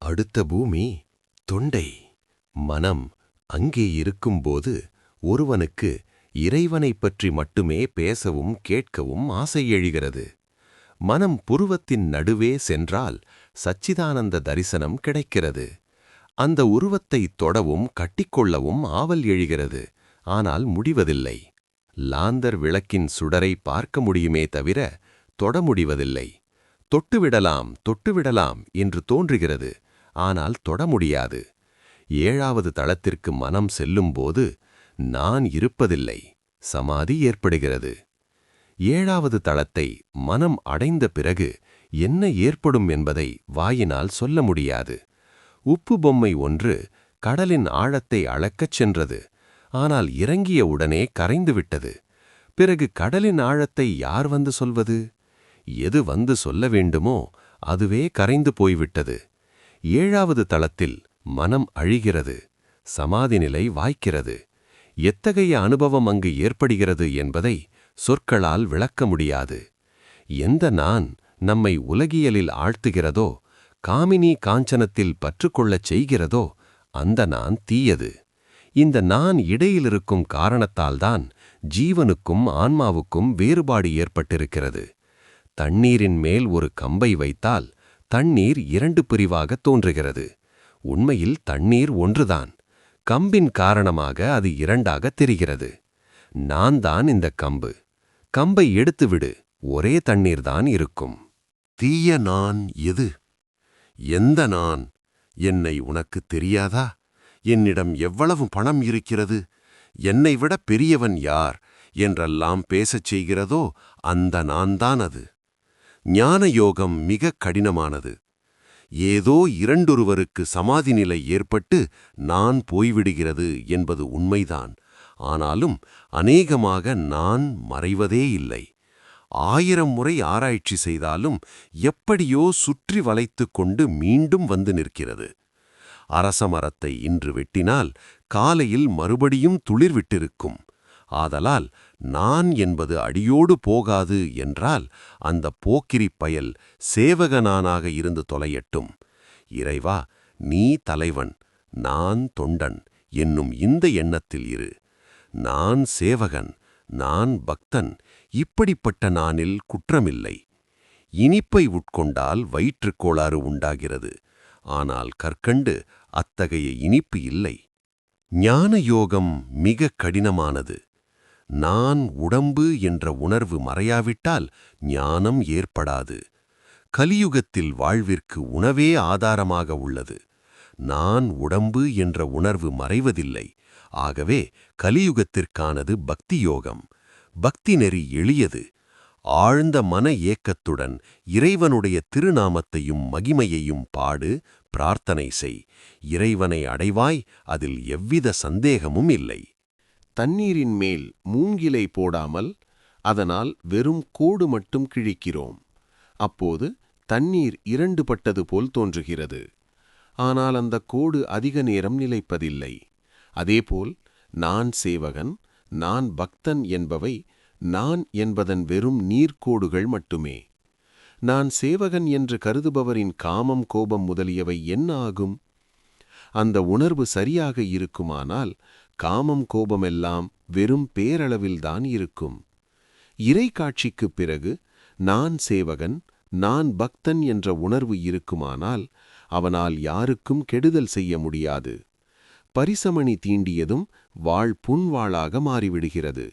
அடுத்த பூமி தொண்டை. மனம் அங்கே இருக்கும்போது ஒருவனுக்கு இறைவனைப் பற்றி மட்டுமே பேசவும் கேட்கவும் ஆசை எழுகிறது. மனம் புருவத்தின் நடுவே சென்றால் சச்சிதானந்த தரிசனம் கிடைக்கிறது. அந்த உருவத்தை தொடவும் கட்டிக்கொள்ளவும் ஆவல் எழுகிறது. ஆனால் முடிவதில்லை. லாந்தர் விளக்கின் சுடரை பார்க்க முடியுமே தவிர தொட முடிவதில்லை. தொட்டுவிடலாம் தொட்டுவிடலாம் என்று தோன்றுகிறது. ஆனால் தொட முடியாது. 7வது தளத்திற்கு மனம் செல்லும்போது நான் இருப்பதில்லை. சமாதி ஏற்படுகிறது. 7வது தளத்தை மனம் அடைந்த பிறகு என்ன ஏற்படும் என்பதை வாயினால் சொல்ல முடியாது. உப்பு பொம்மை ஒன்று கடலின் ஆழத்தை அளக்கச் சென்றது. ஆனால் இறங்கிய உடனே கரைந்துவிட்டது. பிறகு கடலின் ஆழத்தை யார் வந்து சொல்வது? எது வந்து சொல்ல வேண்டுமோ அதுவே கரைந்து போய்விட்டது. 7வது தளத்தில் மனம் அழிகிறது. சமாதி நிலை வாய்க்கிறது. எத்தகைய அனுபவம் அங்கு ஏற்படுகிறது என்பதை சொற்களால் விளக்க முடியாது. எந்த நான் நம்மை உலகியலில் ஆழ்த்துகிறதோ, காமினி காஞ்சனத்தில் பற்றுக்கொள்ளச் செய்கிறதோ, அந்த நான் தீயது. இந்த நான் இடையிலிருக்கும் காரணத்தால்தான் ஜீவனுக்கும் ஆன்மாவுக்கும் வேறுபாடு ஏற்பட்டிருக்கிறது. தண்ணீரின் மேல் ஒரு கம்பை வைத்தால் தண்ணீர் 2 பிரிவாக தோன்றுகிறது. உண்மையில் தண்ணீர் ஒன்றுதான். கம்பின் காரணமாக அது 2ஆக தெரிகிறது. நான் தான் இந்த கம்பு. கம்பை எடுத்துவிடு, ஒரே தண்ணீர்தான் இருக்கும். தீய நான் எது? எந்த நான்? என்னை உனக்கு தெரியாதா? என்னிடம் எவ்வளவு பணம் இருக்கிறது? என்னை விட பெரியவன் யார் என்றெல்லாம் பேசச் செய்கிறதோ அந்த நான்தான் அது. ஞான யோகம் மிக கடினமானது. ஏதோ இரண்டொருவருக்கு சமாதி நிலை ஏற்பட்டு நான் போய்விடுகிறது என்பது உண்மைதான். ஆனாலும் அநேகமாக நான் மறைவதே இல்லை. 1000 முறை ஆராய்ச்சி செய்தாலும் எப்படியோ சுற்றி வளைத்து கொண்டு மீண்டும் வந்து நிற்கிறது. அரசமரத்தை இன்று வெட்டினால் காலையில் மறுபடியும் துளிர்விட்டிருக்கும். ஆதலால் நான் என்பது அடியோடு போகாது என்றால் அந்த போக்கிரிப் பயல் சேவகனானாக இருந்து தொலையட்டும். இறைவா, நீ தலைவன், நான் தொண்டன் என்னும் இந்த எண்ணத்தில் இரு. நான் சேவகன், நான் பக்தன், இப்படிப்பட்ட நானில் குற்றமில்லை. இனிப்பை உட்கொண்டால் வயிற்றுக் கோளாறு உண்டாகிறது. ஆனால் கற்கண்டு அத்தகைய இனிப்பு இல்லை. ஞான யோகம் மிக கடினமானது. நான் உடம்பு என்ற உணர்வு மறையாவிட்டால் ஞானம் ஏற்படாது. கலியுகத்தில் வாழ்விற்கு உணவே ஆதாரமாக உள்ளது. நான் உடம்பு என்ற உணர்வு மறைவதில்லை. ஆகவே கலியுகத்திற்கானது பக்தி யோகம். பக்தி நெறி எளியது. ஆழ்ந்த மன ஏக்கத்துடன் இறைவனுடைய திருநாமத்தையும் மகிமையையும் பாடு, பிரார்த்தனை செய். இறைவனை அடைவாய், அதில் எவ்வித சந்தேகமும் இல்லை. தண்ணீரின் மேல் மூங்கிலை போடாமல் அதனால் வெறும் கோடு மட்டும் கிழிக்கிறோம். அப்போது தண்ணீர் 2 பட்டது போல் தோன்றுகிறது. ஆனால் அந்த கோடு அதிக நேரம் நிலைப்பதில்லை. அதேபோல் நான் சேவகன், நான் பக்தன் என்பவை நான் என்பதன் வெறும் நீர்க்கோடுகள் மட்டுமே. நான் சேவகன் என்று கருதுபவரின் காமம், கோபம் முதலியவை என்ன ஆகும்? அந்த உணர்வு சரியாக இருக்குமானால் காமம், கோபமெல்லாம் வெறும் பேரளவில்தான் இருக்கும். இறை காட்சிக்குப் பிறகு நான் சேவகன், நான் பக்தன் என்ற உணர்வு இருக்குமானால் அவனால் யாருக்கும் கெடுதல் செய்ய முடியாது. பரிசமணி தீண்டியதும் வாள் புன்வாளாக மாறிவிடுகிறது.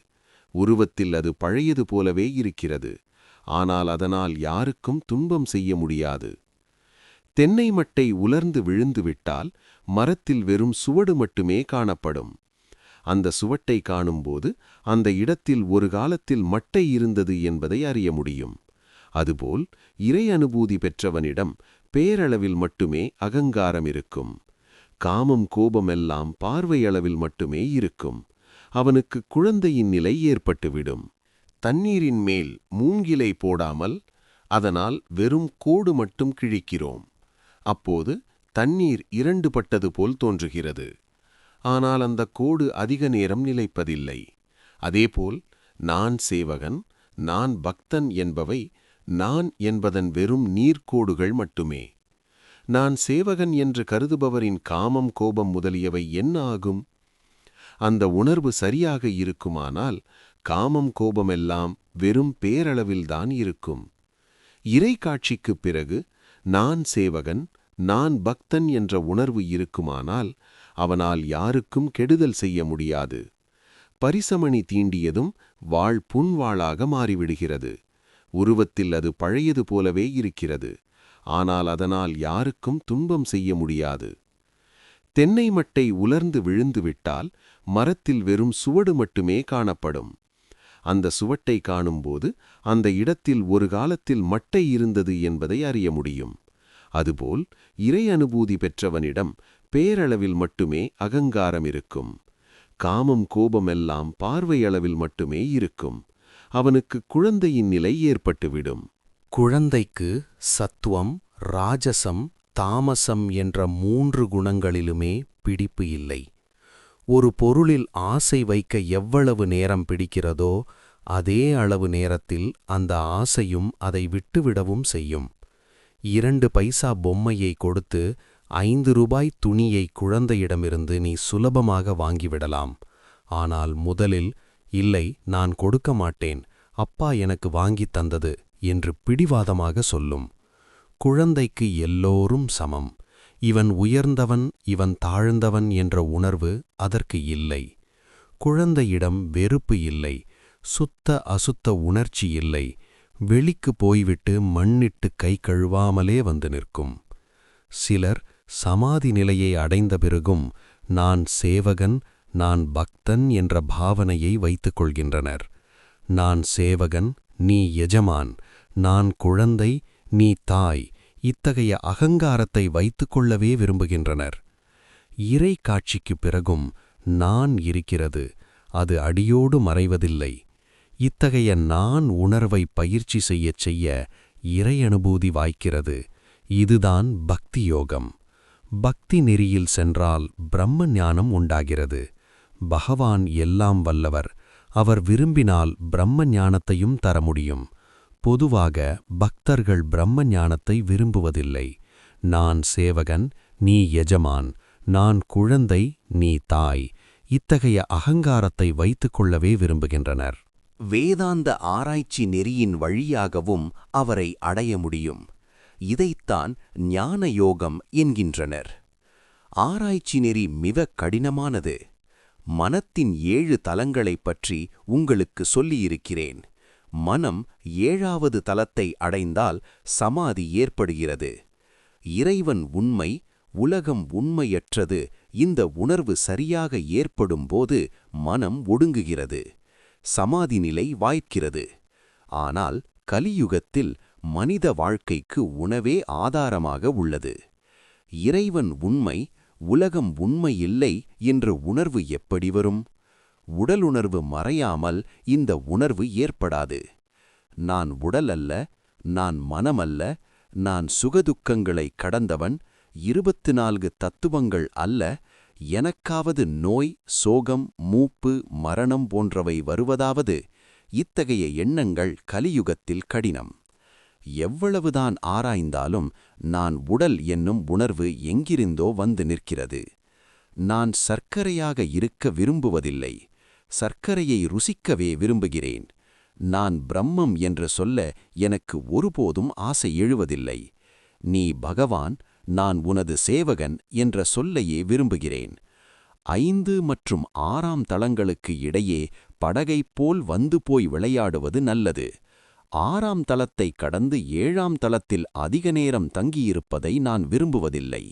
உருவத்தில் அது பழையது போலவே இருக்கிறது. ஆனால் அதனால் யாருக்கும் துன்பம் செய்ய முடியாது. தென்னை மட்டை உலர்ந்து விழுந்துவிட்டால் மரத்தில் வெறும் சுவடு மட்டுமே காணப்படும். அந்த சுவட்டை காணும்போது அந்த இடத்தில் ஒரு காலத்தில் மட்டை இருந்தது என்பதை அறிய முடியும். அதுபோல் இறை அனுபூதி பெற்றவனிடம் பேரளவில் மட்டுமே அகங்காரம் இருக்கும். காமம், கோபமெல்லாம் பார்வையளவில் மட்டுமே இருக்கும். அவனுக்கு குழந்தையின் நிலை ஏற்பட்டுவிடும். தண்ணீரின் மேல் மூங்கிலை போடாமல் அதனால் வெறும் கோடு மட்டும் கிழிக்கிறோம். அப்போது தண்ணீர் 2 பட்டது போல் தோன்றுகிறது. ஆனால் அந்த கோடு அதிக நேரம் நிலைப்பதில்லை. அதேபோல் நான் சேவகன், நான் பக்தன் என்பவை நான் என்பதன் வெறும் நீர்க்கோடுகள் மட்டுமே. நான் சேவகன் என்று கருதுபவரின் காமம் கோபம் முதலியவை என்ன ஆகும்? அந்த உணர்வு சரியாக இருக்குமானால் காமம் கோபமெல்லாம் வெறும் பேரளவில்தான் இருக்கும். இறைக்காட்சிக்குப் பிறகு நான் சேவகன், நான் பக்தன் என்ற உணர்வு இருக்குமானால் அவனால் யாருக்கும் கெடுதல் செய்ய முடியாது. பரிசமணி தீண்டியதும் வாள் புன்வாளாக மாறிவிடுகிறது. உருவத்தில் அது பழையது போலவே இருக்கிறது. ஆனால் அதனால் யாருக்கும் துன்பம் செய்ய முடியாது. தென்னை மட்டை உலர்ந்து விழுந்துவிட்டால் மரத்தில் வெறும் சுவடு மட்டுமே காணப்படும். அந்த சுவட்டை காணும்போது அந்த இடத்தில் ஒரு காலத்தில் மட்டை இருந்தது என்பதை அறிய முடியும். அதுபோல் இறை அனுபூதி பெற்றவனிடம் பேரளவில் மட்டுமே அகங்காரம் இருக்கும். காமம் கோபமெல்லாம் பார்வையளவில் மட்டுமே இருக்கும். அவனுக்கு குழந்தையின் நிலை ஏற்பட்டுவிடும். குழந்தைக்கு சத்துவம், ராஜசம், தாமசம் என்ற 3 குணங்களிலுமே பிடிப்பு இல்லை. ஒரு பொருளில் ஆசை வைக்க எவ்வளவு நேரம் பிடிக்கிறதோ அதே அளவு நேரத்தில் அந்த ஆசையும் அதை விட்டுவிடவும் செய்யும். 2 பைசா பொம்மையை கொடுத்து 5 ரூபாய் துணியை குழந்தையிடமிருந்து நீ சுலபமாக வாங்கிவிடலாம். ஆனால் முதலில், இல்லை, நான் கொடுக்க மாட்டேன், அப்பா எனக்கு வாங்கித் தந்தது என்று பிடிவாதமாக சொல்லும். குழந்தைக்கு எல்லோரும் சமம். இவன் உயர்ந்தவன், இவன் தாழ்ந்தவன் என்ற உணர்வு அதற்கு இல்லை. குழந்தையிடம் வெறுப்பு இல்லை, சுத்த அசுத்த உணர்ச்சி இல்லை. வெளிக்கு போய்விட்டு மண்ணிட்டு கை கழுவாமலே வந்து நிற்கும். சிலர் சமாதி நிலையை அடைந்த பிறகும் நான் சேவகன், நான் பக்தன் என்ற பாவனையை வைத்துக் கொள்கின்றனர். நான் சேவகன், நீ எஜமான், நான் குழந்தை, நீ தாய், இத்தகைய அகங்காரத்தை வைத்துக்கொள்ளவே விரும்புகின்றனர். இறை காட்சிக்குப் பிறகும் நான் இருக்கிறது, அது அடியோடு மறைவதில்லை. இத்தகைய நான் உணர்வை பயிற்சி செய்யச் செய்ய இறை அனுபூதி வாய்க்கிறது. இதுதான் பக்தி யோகம். பக்தி நெறியில் சென்றால் பிரம்ம ஞானம் உண்டாகிறது. பகவான் எல்லாம் வல்லவர். அவர் விரும்பினால் பிரம்ம ஞானத்தையும் தர முடியும். பொதுவாக பக்தர்கள் பிரம்ம ஞானத்தை விரும்புவதில்லை. நான் சேவகன், நீ எஜமான், நான் குழந்தை, நீ தாய், இத்தகைய அகங்காரத்தை வைத்துக்கொள்ளவே விரும்புகின்றனர். வேதாந்த ஆராய்ச்சி நெறியின் வழியாகவும் அவரை அடைய முடியும். இதைத்தான் ஞான யோகம் என்கின்றனர். ஆராய்ச்சி நெறி மிக கடினமானது. மனத்தின் 7 தலங்களைப் பற்றி உங்களுக்கு சொல்லியிருக்கிறேன். மனம் 7வது தலத்தை அடைந்தால் சமாதி ஏற்படுகிறது. இறைவன் உண்மை, உலகம் உண்மையற்றது. இந்த உணர்வு சரியாக ஏற்படும்போது மனம் ஒடுங்குகிறது, சமாதி நிலை வாய்க்கிறது. ஆனால் கலியுகத்தில் மனித வாழ்க்கைக்கு உணவே ஆதாரமாக உள்ளது. இறைவன் உண்மை, உலகம் உண்மையில்லை என்ற உணர்வு எப்படி வரும்? உடலுணர்வு மறையாமல் இந்த உணர்வு ஏற்படாது. நான் உடல் அல்ல, நான் மனமல்ல, நான் சுகதுக்கங்களை கடந்தவன், 24 தத்துவங்கள் அல்ல, எனக்காவது நோய், சோகம், மூப்பு, மரணம் போன்றவை வருவதாவது? இத்தகைய எண்ணங்கள் கலியுகத்தில் கடினம். எவ்வளவுதான் ஆராய்ந்தாலும் நான் உடல் என்னும் உணர்வு எங்கிருந்தோ வந்து நிற்கிறது. நான் சர்க்கரையாக இருக்க விரும்புவதில்லை, சர்க்கரையை ருசிக்கவே விரும்புகிறேன். நான் பிரம்மம் என்று சொல்ல எனக்கு ஒருபோதும் ஆசை எழுவதில்லை. நீ பகவான், நான் உனது சேவகன் என்ற சொல்லையே விரும்புகிறேன். 5 மற்றும் 6ஆம் தளங்களுக்கு இடையே படகைப் போல் வந்து போய் விளையாடுவது நல்லது. 6ஆம் தளத்தை கடந்து 7ஆம் தளத்தில் அதிக நேரம் தங்கியிருப்பதை நான் விரும்புவதில்லை.